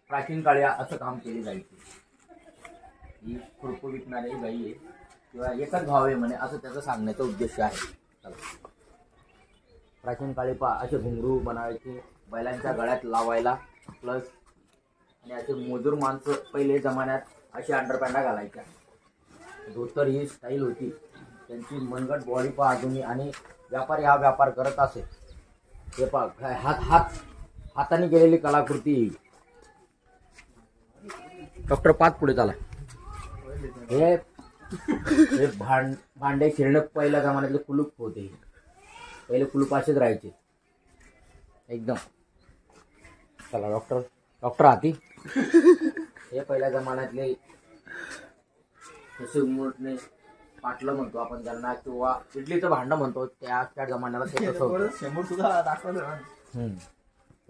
प्राचीन काळी असं काम केले जायचे। ही खुरपू विकणारी बाई आहे किंवा एकच भाव आहे म्हणे असं त्याचं सांगण्याचा उद्देश आहे। प्राचीन काळी असे घुंगरू बनावायचे बैलांच्या गळ्यात लावायला, प्लस आणि असे मजूर माणसं पहिले जमान्यात अशी अंडरपॅन्टा घालायच्या। धोतर ही स्टाईल होती त्यांची, मनगट बॉडी अजूनही, आणि व्यापारी हा व्यापार करत असे। हे हाताने केलेली कलाकृती। डॉक्टर पाच पुढे चला। हे भांडे शिरणे पहिल्या जमान्यातले कुलूप होते। पहिले कुलूप असेच राहायचे एकदम। चला डॉक्टर हाती। हे पहिल्या जमान्यातले जसे मोठणे पाटलं म्हणतो आपण त्यांना, किंवा इडलीचं भांडं म्हणतो, त्या जमान्याला ते तसं होतं।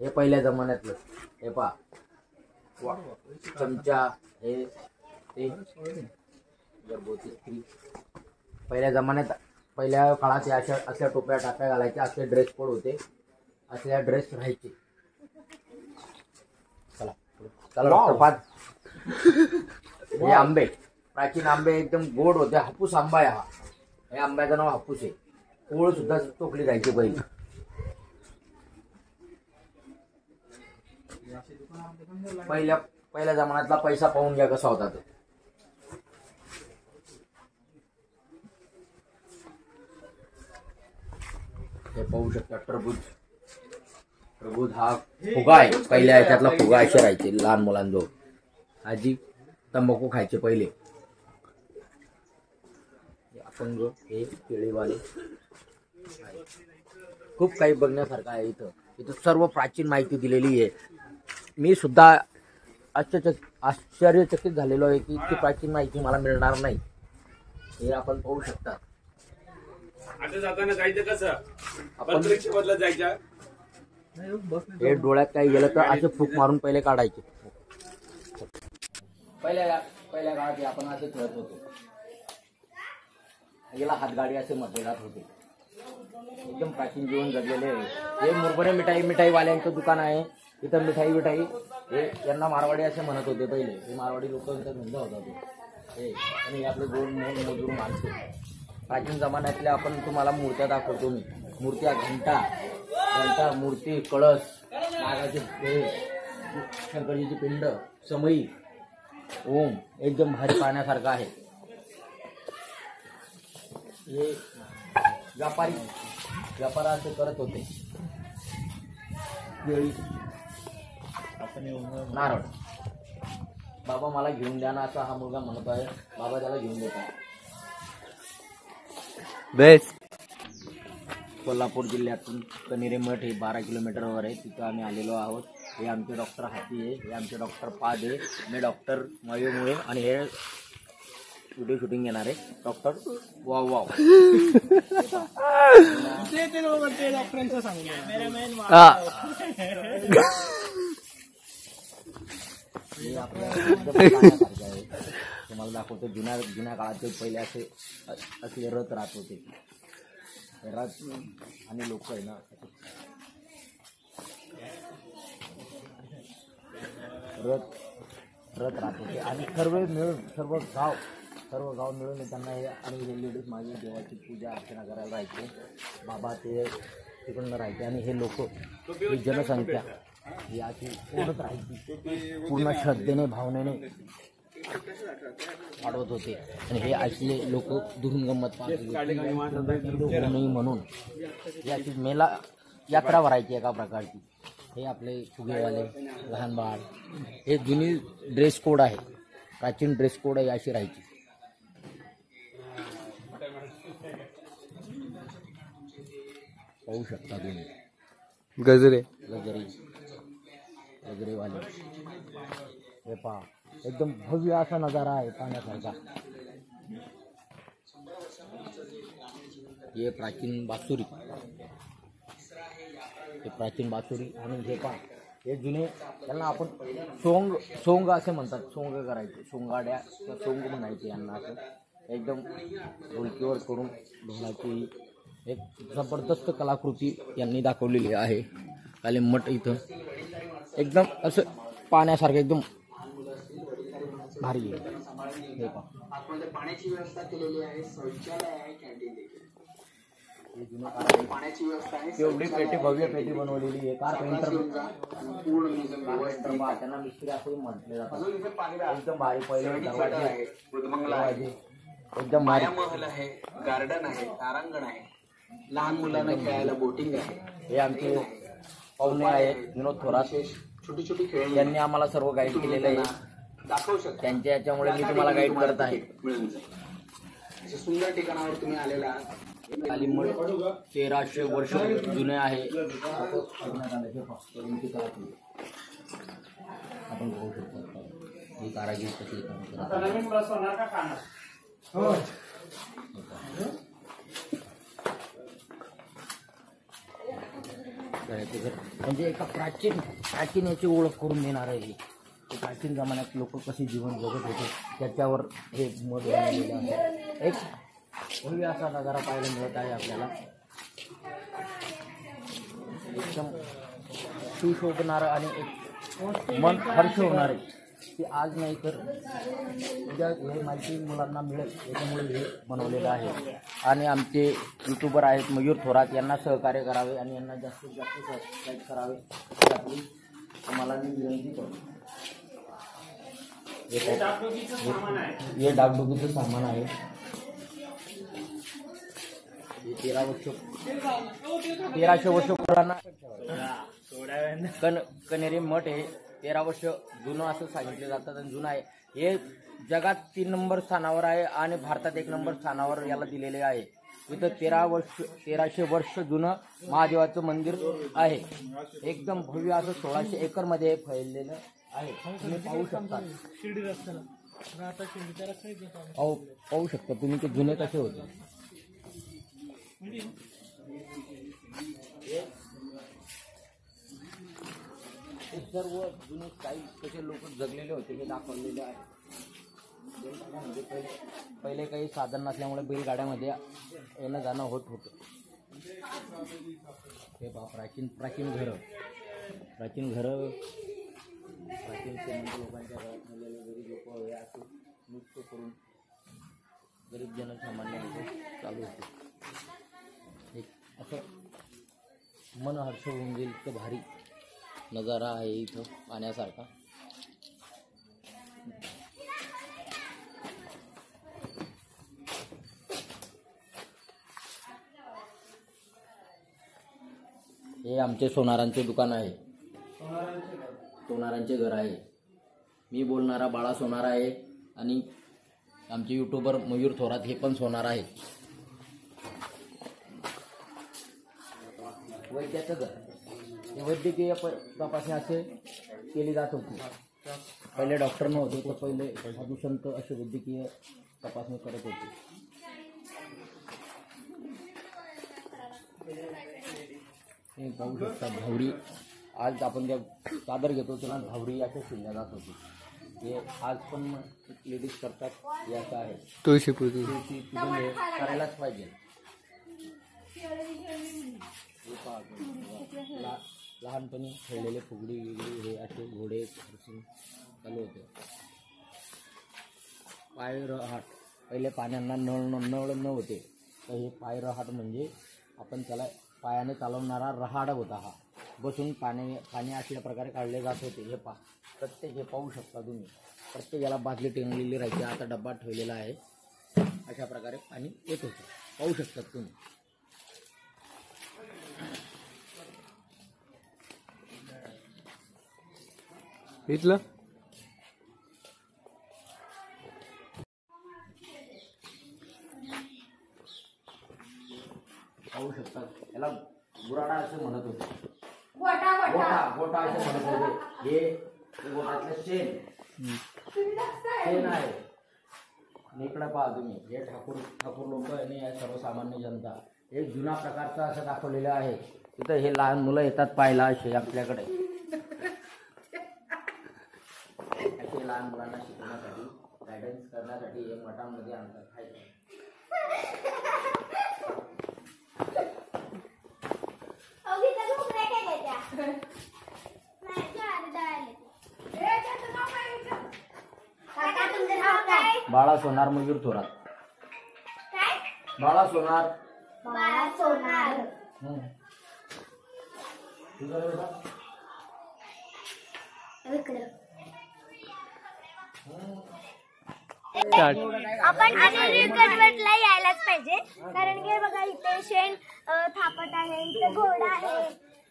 हे पहिल्या जमान्यातलं। हे पहा चमचा, हे ते गर्भवती स्त्री पहिल्या जमान्यात, पहिल्या काळात असल्या टोप्या टाप्या घालायच्या, असले ड्रेस कोड होते, असल्या ड्रेस राहायचे। चला डॉक्टर पाच। हे आंबे, प्राचीन आंबे एकदम गोड होते। हापूस आंबा आहे हा। हे आंब्याचं नाव हापूस आहे। कोळ सुद्धा टोकली जायची पहिले। पहिल्या जमान्यातला पैसा पाहून घ्या कसा होता तो। हे पाहू शकता टरबूज हा फुगा आहे। पहिल्या याच्यातला फुगा असे राहायचे लहान मुलांजवळ। आजी तंबाखू खायचे पहिले। अपंग, हे केळीवाले, खूप काही बघण्यासारखं आहे इथं सर्व प्राचीन माहिती दिलेली आहे। मी सुद्धा आश्चर्यचकित झालेलो आहे की इतकी प्राचीन माहिती मला मिळणार नाही। हे आपण पाहू शकता। आता जाताना जायचं कसं आपण बदलत जायच्या। हे डोळ्यात काही गेलं तर असे फूक मारून पहिले काढायचे। पहिल्या काळात आपण असे खेळत होतो। याला हातगाडी असे म्हटले जात होते। एकदम प्राचीन जीवन जगलेले आहे। हे मुरबरे मिठाईवाल्यांचं दुकान आहे। इथं मिठाई हे यांना मारवाडी असे म्हणत होते पहिले। हे मारवाडी लोकांचा धंदा होता ते। आणि आपले दोन मजूर माणसे प्राचीन जमान्यातले आपण तुम्हाला मूर्त्या दाखवतो मी। मूर्त्या, घंटा मूर्ती, कळस, नागाचे हे, शंकरजीची पिंड, समई, ओम एकदम भारी पाहण्यासारखं आहे। हे व्यापार असे करत होते। नारळ, बाबा मला घेऊन द्या ना असा हा मुलगा म्हणत आहे। बाबा त्याला घेऊन देतात। बेस्ट कोल्हापूर जिल्ह्यातून कनेरी मठ हे 12 किलोमीटरवर आहे। तिथं आम्ही आलेलो आहोत। हे आमचे डॉक्टर हाती आहे, हे आमचे डॉक्टर पाद आहे, मी डॉक्टर मयूमुळे, आणि हे व्हिडिओ शूटिंग घेणार आहे डॉक्टर वाव। तुम्हाला दाखवतो जुन्या काळात पहिले असले रथ राहत होते। रथ आणि लोक आहे ना, रथ राहत होते आणि सर्व गाव मिळून त्यांना हे, आणि हे लेडीज माझी देवाची पूजा अर्चना करायला राहायचे। बाबा ते तिकडून राहायचे, आणि हे लोक, ही जनसंख्या ही अशी ओढत राहायची। पूर्ण श्रद्धेने भावनेने वाढवत होते। आणि हे असले लोक दुरून गंमत नाही म्हणून याची मेला यात्रा भरायची एका प्रकारची। हे आपले फुगेवाले, लहान बाळ, हे जुनी ड्रेस कोड आहे, प्राचीन ड्रेस कोड आहे, अशी राहायची। पाहू शकता तुम्ही गजरेवाले, हे पहा एकदम भव्य असा नजारा आहे पाहण्यासारखा। हे प्राचीन बासुरी, आणि हे पहा हे जुने, त्यांना आपण सोंग असे म्हणतात। सोंग करायचे, सोंगाड्या सोंग म्हणायचे यांना। असं एकदम ढोलकीवर करून ढोलाची एक जबरदस्त कलाकृती यांनी दाखवलेली आहे। काले मठ इथं एकदम असं पाहण्यासारखं एकदम भारी आहे. हे पहा. आतमध्ये पाण्याची व्यवस्था केलेली आहे, शौचालय आहे, कॅन्टीन देखील. हे जुनं कार आहे. पाण्याची व्यवस्था आहे, एवढी पेटी भव्य पेटी बनवलेली आहे. कार पेंटर पूर्ण म्युझियम व्यवस्थित आहे. त्यांना मिस्त्री असंही म्हटले जातात. अजून इथे पाणी एकदम भारी पहिले दरवाजे आहे, मृदमंगला आहे, एकदम भारी. मायामहल आहे, गार्डन आहे, तारांगण आहे, लहान मुलांना खेळायला बोटिंग आहे. हे आमचे पाहुणे आहेत विनोद थोरात. छोटी छोटी खेळणी त्यांनी आम्हाला सर्व गाईड केलेलं आहे. दाखवू शकता. त्यांच्या याच्यामुळे मी तुम्हाला गाईड करत आहे. मिळून जाईल. अशा सुंदर ठिकाणावर तुम्ही आलेला आहात. कालीमठ 1300 वर्ष जुने आहे. आपण बघू शकतो ही कारागीर कशी काम करतात. म्हणजे एका प्राचीन याची ओळख करून देणार आहे. हे प्राचीन जमान्यात लोक कसे जीवन जगत होते त्याच्यावर हे मत बनवलेलं आहे. एक भव्य असा नजारा पाहायला मिळत आहे आपल्याला. एकदम सुशोभणारं आणि एक मन हर्ष होणार आहे की आज नाही तर उद्या हे माहिती मुलांना मिळेल याच्यामुळे हे बनवलेलं आहे. आणि आमचे यूट्यूबर आहेत मयूर थोरात, यांना सहकार्य करावे आणि यांना जास्तीत जास्त सबस्क्राईब करावे ही आपली आम्हाला मी विनंती करतो. हे डागडुगीचं सामान आहे. 1300 वर्ष पुराणा कनेरी मठ हे 13 वर्ष जुनं असं सांगितलं जातं आणि जुनं आहे. हे जगात 3 नंबर स्थानावर आहे आणि भारतात 1 नंबर स्थानावर याला दिलेले आहे. इथं 1300 वर्ष जुनं महादेवाचं मंदिर आहे. एकदम भव्य असं 1600 एकरमध्ये फैललेलं आहे. तुम्ही पाहू शकता. पाहू शकता तुम्ही ते जुने कसे होते. सर्व जुने काही कसे लोक जगलेले होते हे दाखवलेले आहे. बैलगाड्यामध्ये पहिले काही साधन नसल्यामुळे बैलगाड्यामध्ये येणं जाणं होत होतं. हे पहा प्राचीन घरं प्राचीन श्रीमंत लोकांच्या घरात झालेले गरीब लोक हे असे नृत्य करून गरीब जनसामान्य चालू होते. एक असं मन हर्ष होऊन गेल इतकं भारी नजारा आहे इथं पाहण्यासारखा. हे आमचे सोनारांचे दुकान आहे. सोनारांचे घर आहे. मी बोलणारा बाळा सोनार आहे आणि आमचे यूट्यूबर मयूर थोरात हे पण सोनार आहे. वैद्याचं घर हे वैद्यकीय तपासणी असे केली जात होती. पहिले डॉक्टर नव्हते तर पहिले साधुसंत असे वैद्यकीय तपासणी करत होते. हे पाहू शकता धावरी. आज आपण ज्या चादर घेतो त्याला धावरी अशा शिवल्या जात होती. हे आज पण लेडीज करतात. याचं आहे तुळशी पूजन हे करायलाच पाहिजे. लहानपणी खेळलेले फुगडी वेगळी हे असे घोडे चालू होते. पायरहाट पहिले पाण्यांना नळ नव्हते तर हे पायरहाट म्हणजे आपण त्याला पायाने चालवणारा रहाड होता. हा बसून पाणी अशा प्रकारे काढले जात होते. हे प्रत्येक हे पाहू शकता तुम्ही. प्रत्येक याला बादली टेंगलेली राहायची. आता डब्बा ठेवलेला आहे. अशा प्रकारे पाणी येत होतं. पाहू शकतात तुम्ही. इथलं पाहू शकतात. याला गुराडा असं म्हणत होते. गोटा असं म्हणत होते. हे गोटातलं शेण आहे. इकडं पहा तुम्ही. हे ठाकूर लोक आणि सर्वसामान्य जनता हे जुना प्रकारचं असं दाखवलेलं आहे. तिथं हे लहान मुलं येतात पाहायला असे आपल्याकडे. असे लहान मुलांना शिकवण्यासाठी गायडन्स करण्यासाठी हे मठामध्ये आणतात. बाळा सोनार मयूर थोरात. बाळा सोनार. तुझं बेटा? आपण गणपतला यायलाच पाहिजे, कारण की बघा इथे शेण थापट आहे, इथे घोडा आहे,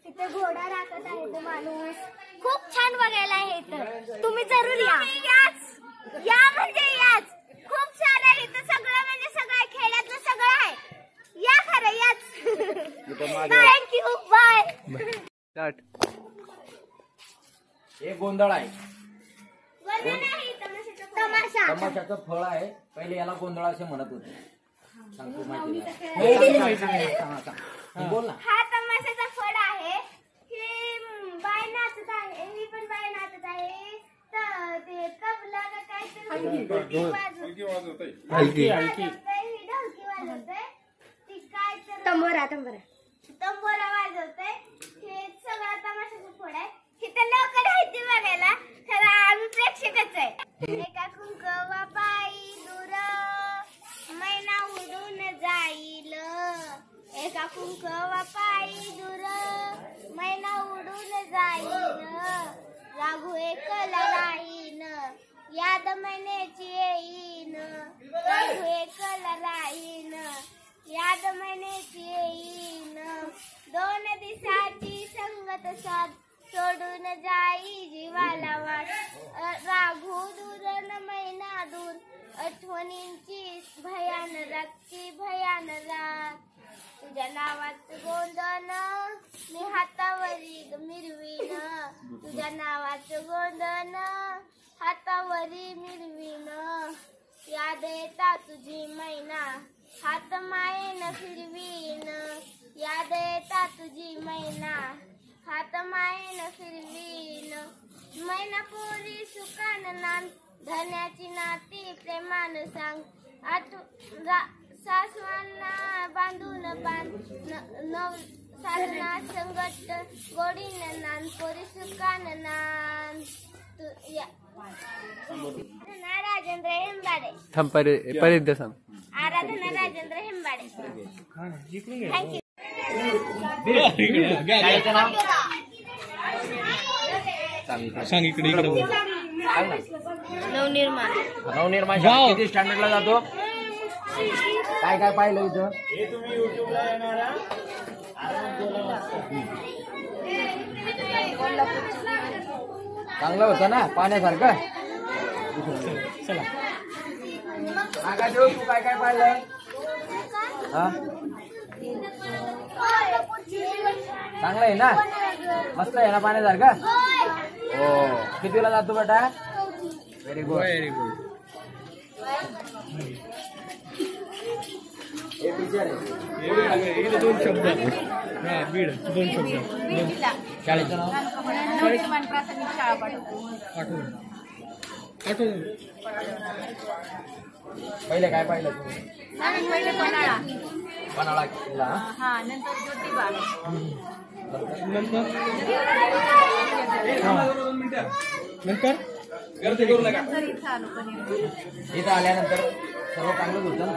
तिथे घोडा राखत आहे तो माणूस. खूप छान बघायला आहे इथं. तुम्ही जरूर या. या म्हणजे याच. खूप छान आहे इथं. सगळं म्हणजे सगळं खेळातलं सगळं आहे. या खरं याच. थँक्यू. बाय. हे गोंधळ आहे. तमाशा. तमाशाचं फळ आहे. पहिले याला गोंधळ असे म्हणत होते. सांगतो माहिती बोल ना. हा तमाशाचा फळ आहे. ही बाय नाचत आहे. ही पण बाय नाचत आहे. ते तबला का काहीतरी ढोलकी वाजवते. ही ढोलकी वाजवते. ती काय तंबोरा वाजवते. हे सगळं तमाशाचं फळ आहे. इथं लोक राहते बघायला, खरं आम्ही प्रेक्षकच आहे. एका कुंकवा पायी दूर मैना उडून जाईल. एका कुंकवा पायी दूर मैना उडून जाईल. राघू एकला राहीन, याद महिन्याची येईन. राघू एकला राहीन, याद महिन्याची येईन. 2 दिवसाची संगत साथ सोडून जाई जीवाला वाट. राघू दूर न मैना दूर, आठवणींची भयान रागची भयान राग. तुझ्या नावाचं गोंधन मी हातावरी मिरवीन. तुझ्या नावाचं गोंधन हातावरी मिरवीन. याद येता तुझी मैना हात मायेन फिरवीन. याद येता तुझी मैना हात मायेन फिरवीन. मैना पोरी सुकान नान, धन्याची नाती प्रेमान सांग. सासवांना बांधून सासना संगट गोडीन नान. पोरी सुकान नान. राजेंद्र हेंबाडे. आराधना राजेंद्र हेंबाडे. थँक्यू. सांग इकडे बोल. नवनिर्माण किती स्टँडर्डला जातो? काय काय पाहिलं इथं? चांगलं होतं ना पाण्यासारखं. चला काय देऊ तू काय काय पाहिलं? हा चांगलं आहे ना, मस्त आहे ना पाण्यासारखं. हो. कितीला जातो बेटा? Very good. हे टीचर आहे. 2 शब्द. हा बीड 2 शब्द. शाळेचं नाव? प्राथमिक शाळा पाठवून. पहिले काय पाहिलं तुम्ही? पहिले पन्हाळा किल्ला. हा, नंतर ज्योतिबा. नंतर इथं आल्यानंतर सर्व चांगलंच होतं ना.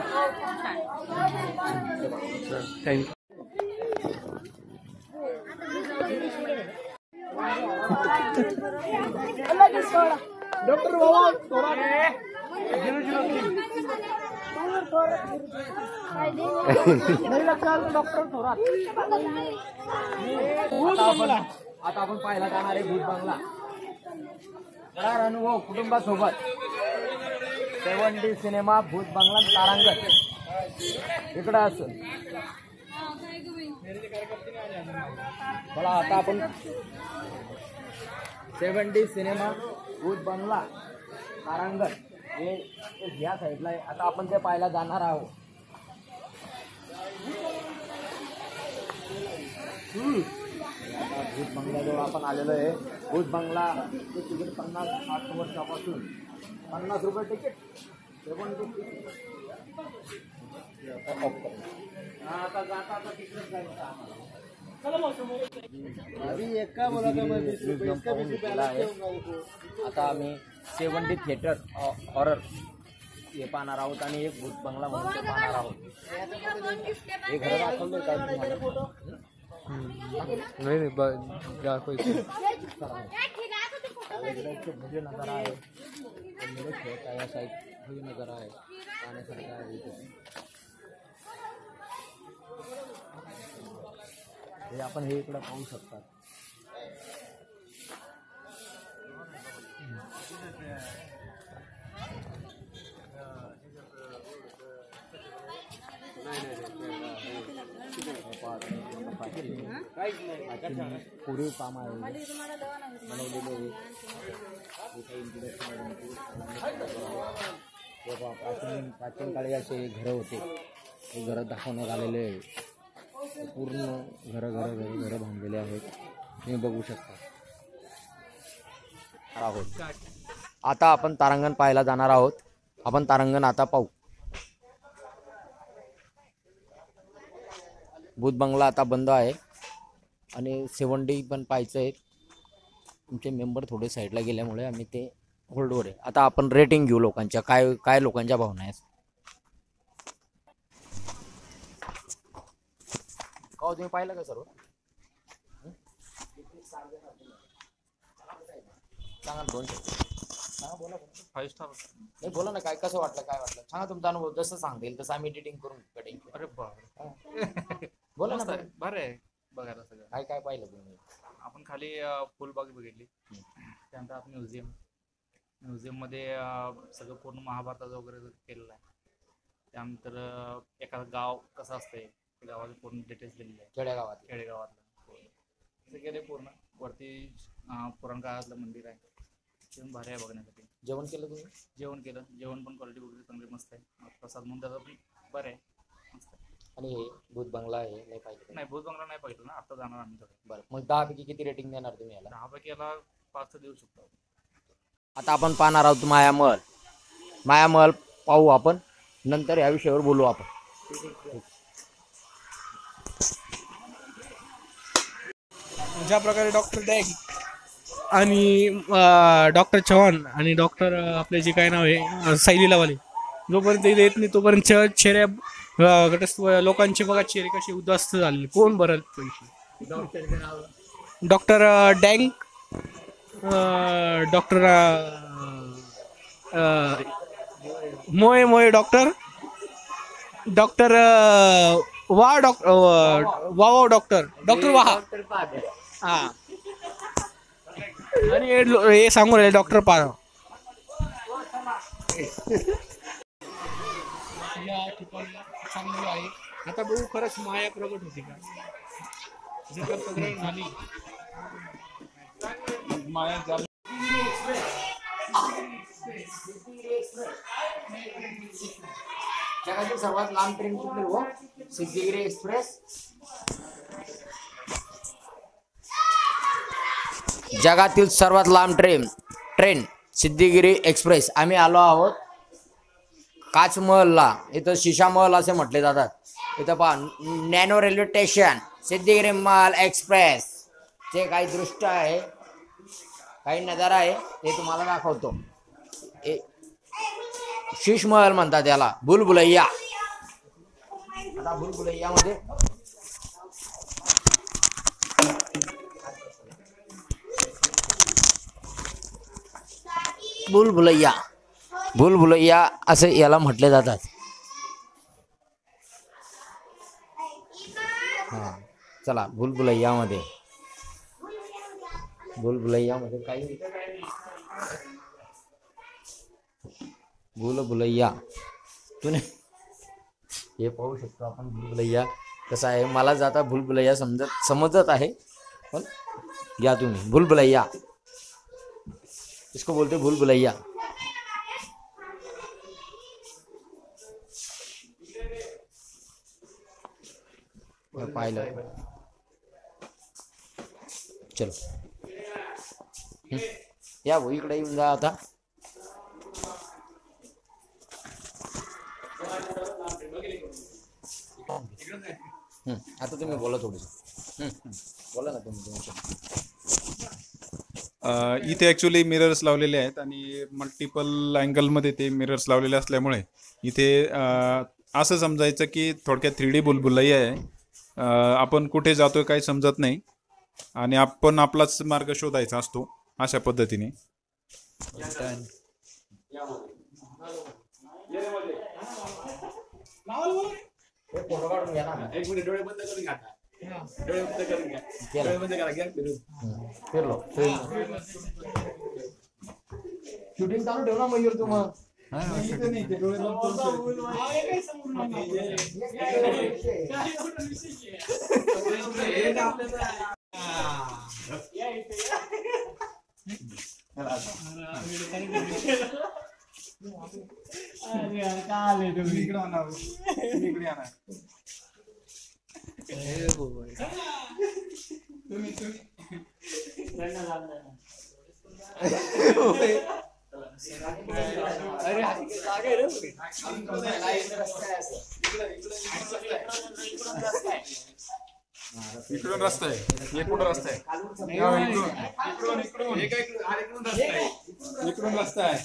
थँक्यू. डॉक्टर आता आपण पाहायला जाणार आहे भूत बंगला. करार अनुभव कुटुंबासोबत 7D सिनेमा भूत बंगला तारांगण. इकडं असं मला आता आपण 7D सिनेमा भूत बंगला तारांगण हे ह्या साईडला आहे. आता आपण ते पाहायला जाणार आहोत. भूत बंगल्याजवळ आपण आलेलो आहे. भूत बंगला तिकीट 50-60 वर्षापासून 50 रुपये तिकीट. आता जाता तिकीट जायचं आम्हाला. आता आम्ही 7D थिएटर हॉरर हे पाहणार आहोत आणि एक भूत बंगला म्हणून ते पाहणार आहोत. हे घर दाखवलं काय तुम्हाला? नाही नाही दाखवायचं. भव्य नजारा आहे, मुलं खेळत आहे, असा एक भव्य नजारा आहे, पाहण्यासारखा आहे इथे. हे आपण हे इकडं पाहू शकतात. पूर्वी काम आहे बनवलेले आहे. प्राचीन काळी असे घरं होते, हे घरं दाखवण्यात आलेले आहे. पूर्ण घरं बांधलेले आहेत, तुम्ही बघू शकता. आहोत आता आपण तारांगण पाहायला जाणार आहोत. आपण तारांगण आता पाहू. भूत बंगला आता बंद आहे आणि 7D पण पाहायचं आहे. तुमचे मेंबर थोडे साईडला गेल्यामुळे आम्ही ते होल्डवर आहे. आता आपण रेटिंग घेऊ लोकांच्या, काय लोकांच्या भावना आहेत. का तुम्ही पाहिलं का सर्व? सांगा 2 सांगा, बोला. 5 स्टार. नाही बोला ना, काय कसं वाटलं, काय वाटलं सांगा तुमचा अनुभव. जसं सांगता येईल तसं आम्ही एडिटिंग करून कटिंग. अरे बाप, बोला ना. बरं आहे बघायला सगळं. काय पाहिलं तुम्ही? आपण खाली फुलबाग बघितली, त्यानंतर आपण म्युझियम मध्ये सगळं पूर्ण महाभारताचं वगैरे केलेलं आहे. त्यानंतर एखादं गाव कसं असतंय त्या गावाचे पूर्ण डिटेल्स दिलेले आहे. खेडेगावातलं असं केलं पूर्ण. वरती पुराण काळातलं मंदिर आहे, ते भारी आहे बघण्यासाठी. जेवण केलं तुम्ही? जेवण पण क्वालिटी वगैरे चांगली मस्त आहे. प्रसाद म्हणून त्याचा पण बरं आहे, मस्त आहे. आणि हे भूत बंगला आहे, नाही पाहिजे? नाही, भूत बंगला नाही पाहिजे ना, आता जाणार आम्ही थोडं. बरं, मग 10 पैकी किती रेटिंग देणार तुम्ही याला? 10 पैकी याला 5 देऊ शकतो. आता आपण पाहणार आहोत मायामहल पाहू आपण, नंतर या विषयावर बोलू आपण. ज्या प्रकारे डॉक्टर डॅग आणि डॉक्टर चव्हाण आणि डॉक्टर आपले जे काय नाव आहे सायलीलावाले जोपर्यंत इथे येत नाही तोपर्यंत चेहऱ्या लोकांचे बघा चेहरे कसे उद्ध्वस्त झाले. कोण भरल पैसे? डॉक्टर डँग, डॉक्टर मोये डॉक्टर वाह डॉक्टर वाहा हा. आणि हे सांगून राहिले डॉक्टर पारा. या ठिकाणी चांगली आहे. आता बघू खरंच माया प्रगट होती का, जर प्रगट झाली माया झाली. जगातील सर्वात लांब ट्रेन कुठली हो? सिद्धिगिरी एक्सप्रेस. जगातील सर्वात लांब ट्रेन सिद्धिगिरी एक्सप्रेस. आम्ही आलो आहोत काचमहलला. इथं शिशामहल असे म्हटले जातात. इथं पहा, nano railway station, Siddhigiri Mahal express चे काही दृश्य आहे, काही नजारा आहे, ते तुम्हाला दाखवतो. शीश महल म्हणतात त्याला, भूलभुलैया. आता भूलभुलैया मध्ये भूलभुलैया असे याला म्हटले जातात. हा चला, भूलभुलैया मध्ये काही भूलभुलैया तुम्ही हे पाहू शकतो आपण. भूलभुलैया कसं आहे, मला जाता भूलभुलैया समजत आहे, पण घ्या तुम्ही. भूलभुलैया इसको बोलते भूलभुलैया. पाहिलं, चलो या भाऊ इकडे येऊन जा. आता आता तुम्ही बोला थोडंसं. बोला ना तुम्ही. इथे ॲक्च्युली मिरर्स लावलेले आहेत आणि मल्टिपल अँगलमध्ये ते मिरर्स लावलेले असल्यामुळे इथे असं समजायचं की थोडक्यात 3D बुलबुलाई आहे. आपण कुठे जातोय काही समजत नाही आणि आपण आपलाच मार्ग शोधायचा असतो अशा पद्धतीने. फोटो काढून घ्या ना. एक मिनिट डोळे बंद करून घ्या. डोळे बंद करून घ्या. डोळे बंद करा. घ्या फिरलो शूटिंग चालू ठेव ना मयूर तू मग. इकडून रस्ता आहे. हे कुठं रस्ता आहे? इकडून रस्ता आहे.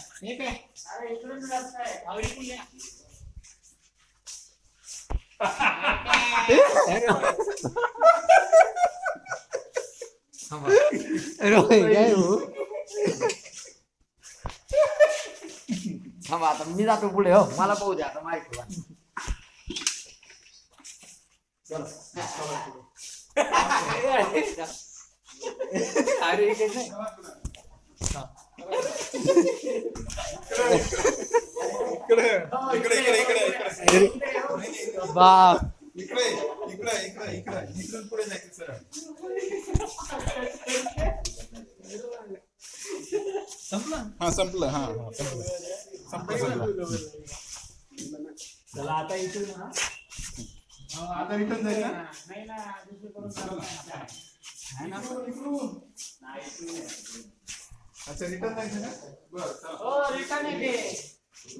थांबा आता मी जातो पुढे. हो मला पाहू द्या आता माहिती. इकडून पुढे जायचं सर. हा संपलं. हा संपलं. चला आता इथून आता रिटर्न जाईल ना. अच्छा रिटर्न जायचं ना. बरं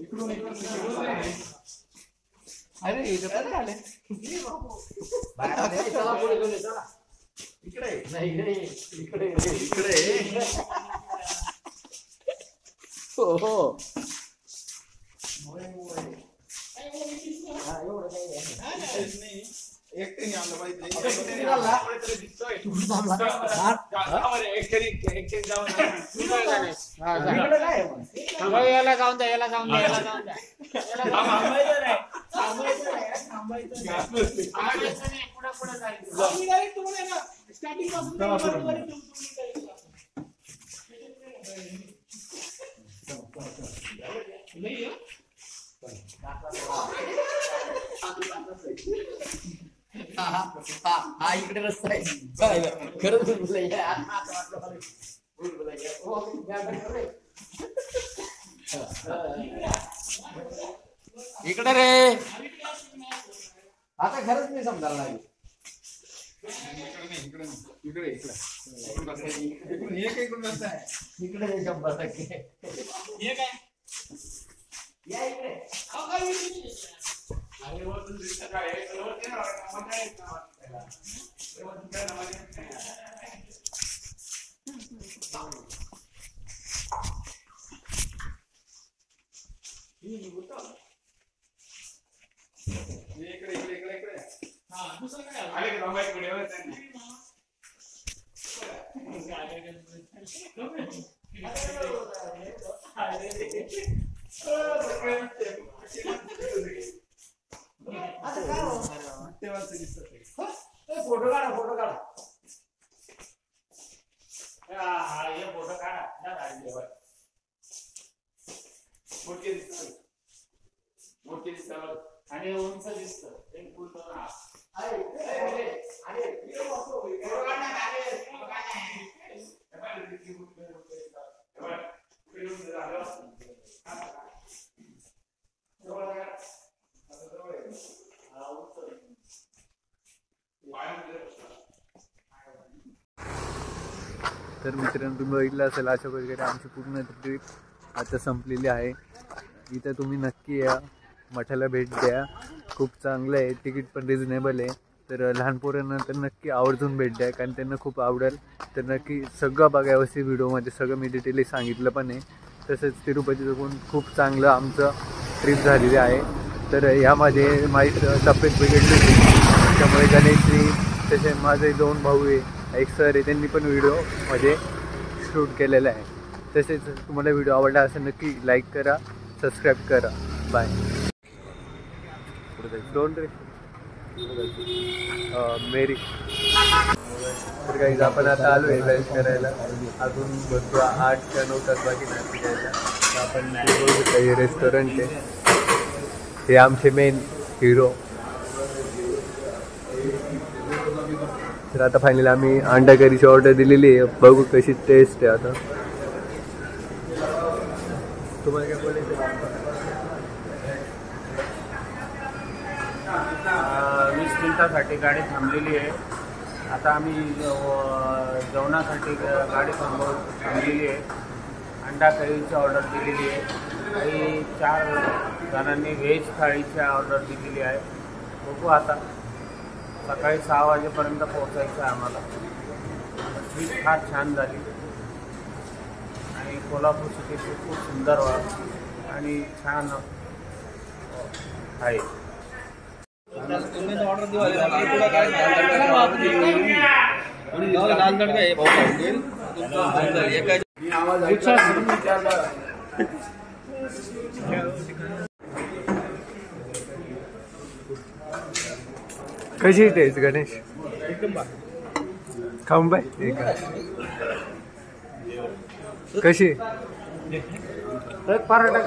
इकडून अरे इकडे आले. चला पुढे गेले. चला इकडे नाही इकडे इकडे. हो एकट्याने आलं पाहिजे. याला जाऊन द्या. हा इकडे रस्ता आहे. खरंच इकडे रे. आता खरंच नाही समजायला लागेल. इकडे इकडून रस्ता आहे. इकडे 100%. या इकडे. फोटो काढा. फोटो काढा. फोटो काढा. मोठी दिसत आणि उंच दिसत. एक फुल तर मित्रांनो तुम्ही बघितलं असेल अशा प्रकारे आमची पूर्ण ट्रिप आता संपलेली आहे. इथं तुम्ही नक्की या, मठाला भेट द्या. खूप चांगलं आहे. तिकीट पण रिजनेबल आहे. तर लहान पोरांना तर नक्की आवर्जून भेट द्या, कारण त्यांना खूप आवडेल. तर नक्की सगळं बघा व्यवस्थित व्हिडिओमध्ये, सगळं मी डिटेली सांगितलं पण आहे. तसंच तिरुपतीचं पण खूप चांगलं आमचं ट्रिप झालेली आहे. तर ह्यामध्ये माझी तब्येत बिघडली होती, त्यामुळे गणेशजी तसे माझे 2 भाऊ आहे, एक सर आहे, त्यांनी पण व्हिडिओमध्ये शूट केलेलं आहे. तसेच तुम्हाला व्हिडिओ आवडला असेल नक्की लाईक करा, सबस्क्राईब करा. बाय. मेरी तर काही आपण आता आलो आहे लंच करायला. अजून बसतो 8 का 9 तास बाकी नाही करायला. आपण काही रेस्टॉरंट आहे, हे आमचे मेन हिरो. तर आता फायनली आम्ही अंडा करीची ऑर्डर दिलेली आहे, बघू कशी टेस्ट आहे. आता तुम्हाला काय बोलायचं? 20 मिनिटासाठी गाडी थांबलेली आहे. आता आम्ही जेवणासाठी गाडी थांबलेली आहे. अंडा करीची ऑर्डर दिलेली आहे आणि 4 जणांनी व्हेज थाळीची ऑर्डर दिलेली आहे. बघू आता, सकाळी 6 वाजेपर्यंत पोहोचायचं आहे आम्हाला. ट्रीप फार छान झाली आणि कोल्हापूर सिटी खूप सुंदर आणि छान आहे. कशी टेस्ट गणेश? खाऊन बाय कशी? पराठा